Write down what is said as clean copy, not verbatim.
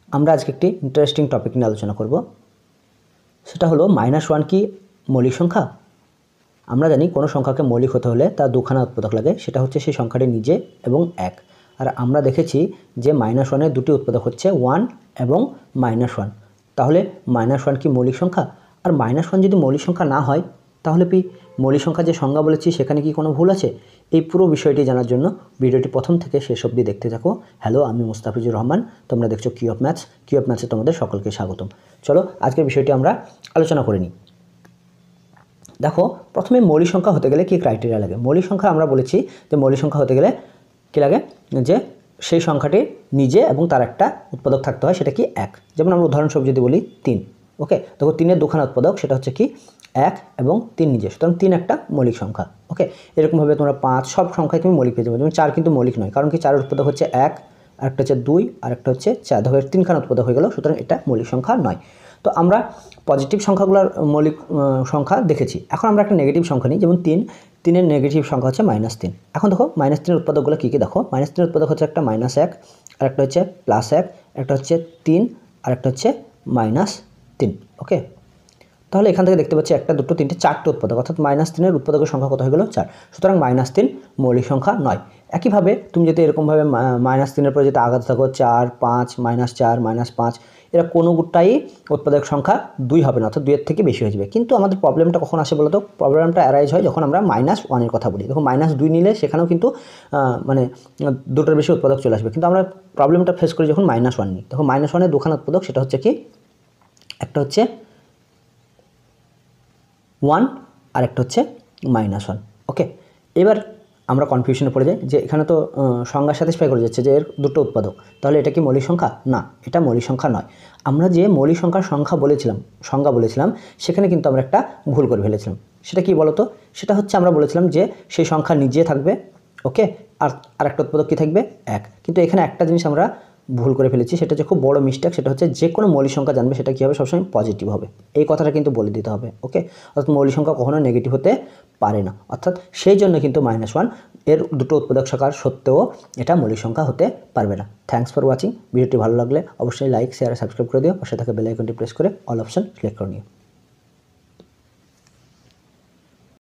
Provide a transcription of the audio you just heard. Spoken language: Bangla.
আমরা আজকে একটি ইন্টারেস্টিং টপিক নিয়ে আলোচনা করব। সেটা হলো -1 কি মৌলিক সংখ্যা? আমরা জানি কোনো সংখ্যাকে মৌলিক হতে হলে তার দুখানা উৎপাদক লাগে, সেটা হচ্ছে সেই সংখ্যাটি নিজে এবং 1। আর আমরা দেখেছি যে -1 এর দুটি উৎপাদক হচ্ছে 1 এবং -1। তাহলে -1 কি মৌলিক সংখ্যা? আর -1 যদি মৌলিক সংখ্যা না হয় তাহলে কি মৌলিক সংখ্যা যে সংজ্ঞা বলেছি সেখানে কি কোনো ভুল আছে? এই পুরো বিষয়টি জানার জন্য ভিডিওটি প্রথম থেকে শেষ অবধি দেখতে থাকো। হ্যালো, আমি মুস্তাফিজুর রহমান, তোমরা দেখছো কি অফ ম্যাথস। কি অফ ম্যাথসে তোমাদের সকলকে স্বাগতম। চলো আজকের বিষয়টি আমরা আলোচনা করে নিই। দেখো, প্রথমে মৌলিক সংখ্যা হতে গেলে কি ক্রাইটেরিয়া লাগে? মৌলিক সংখ্যা আমরা বলেছি যে মৌলিক সংখ্যা হতে গেলে কী লাগে, যে সেই সংখ্যাটি নিজে এবং তার একটা উৎপাদক থাকতে হয়, সেটা কি 1। যেমন আমরা উদাহরণস্বরূপ যদি বলি 3, ওকে, দেখো 3-এর দুখানা উৎপাদক, সেটা হচ্ছে কি 1 এবং 3 নিজে, সুতরাং 3 একটা মৌলিক সংখ্যা। ওকে, এরকমভাবে তোমরা 5 সব সংখ্যায় তুমি মৌলিক পেয়ে যাবে। যেমন 4 কিন্তু মৌলিক নয়, কারণ কি 4-এর উৎপাদক হচ্ছে 1, আরেকটা হচ্ছে 2, আরেকটা হচ্ছে 4। দেখো 3খানা উৎপাদক হয়ে গেল, সুতরাং এটা মৌলিক সংখ্যা নয়। তো আমরা পজিটিভ সংখ্যাগুলোর মৌলিক সংখ্যা দেখেছি। এখন আমরা একটা নেগেটিভ সংখ্যা নিই, যেমন 3-এর নেগেটিভ সংখ্যা হচ্ছে -3। এখন দেখো -3-এর উৎপাদকগুলো কী কী দেখো। -3-এর উৎপাদক হচ্ছে একটা -1, আরেকটা হচ্ছে +1, একটা হচ্ছে 3, আরেকটা হচ্ছে -3। ওকে, তাহলে এখান থেকে দেখতে পাচ্ছি 1, 2, 3, 4টে উৎপাদক, অর্থাৎ -3-এর উৎপাদকের সংখ্যা কত হয়ে গেল? 4। সুতরাং -3 মৌলিক সংখ্যা নয়। একইভাবে তুমি যদি এরকমভাবে -3-এর পরে যেটা আঘাত থাকো 4, 5, -4, -5, এরা কোনোটাই উৎপাদক সংখ্যা 2 হবে না, অর্থাৎ 2-এর থেকে বেশি হয়ে যাবে। কিন্তু আমাদের প্রবলেমটা কখন আসে বলো তো? প্রবলেমটা অ্যারাইজ হয় যখন আমরা -1-এর কথা বলি। দেখো -2 নিলে সেখানেও কিন্তু মানে 2টোর বেশি উৎপাদক চলে আসবে, কিন্তু আমরা প্রবলেমটা ফেস করি যখন -1 নিই। দেখো -1-এর দুখানা উৎপাদক, সেটা হচ্ছে কি, একটা হচ্ছে 1 আর একটা হচ্ছে -1। ওকে, এবার আমরা কনফিউশনে পড়ে যাই যে এখানে তো সংজ্ঞা স্যাটিসফাই করে যাচ্ছে যে এর দুটো উৎপাদক, তাহলে এটা কি মৌলিক সংখ্যা? না, এটা মৌলিক সংখ্যা নয়। আমরা যে মৌলিক সংখ্যার সংজ্ঞা বলেছিলাম সেখানে কিন্তু আমরা একটা ভুল করে ফেলেছিলাম। সেটা কি বলতো? সেটা হচ্ছে আমরা বলেছিলাম যে সেই সংখ্যা নিজে থাকবে, ওকে, আর একটা উৎপাদক কী থাকবে? 1। কিন্তু এখানে একটা জিনিস আমরা ভুল করে ফেলেছি, সেটা হচ্ছে খুব বড় মিস্টেক। সেটা হচ্ছে যে কোনো মৌলিক সংখ্যা জানবে সেটা কী হবে? সবসময় পজিটিভ হবে। এই কথাটা কিন্তু বলে দিতে হবে। ওকে, অর্থাৎ মৌলিক সংখ্যা কখনো নেগেটিভ হতে পারে না। অর্থাৎ সেই জন্য কিন্তু -1 এর দুটো উৎপাদক থাকার সত্ত্বেও এটা মৌলিক সংখ্যা হতে পারবে না। Thanks for watching. ভিডিওটি ভালো লাগলে অবশ্যই লাইক, শেয়ার, সাবস্ক্রাইব করে দিও। পাশে থাকা বেল আইকনটি প্রেস করে অল অপশন সিলেক্ট করে নিও।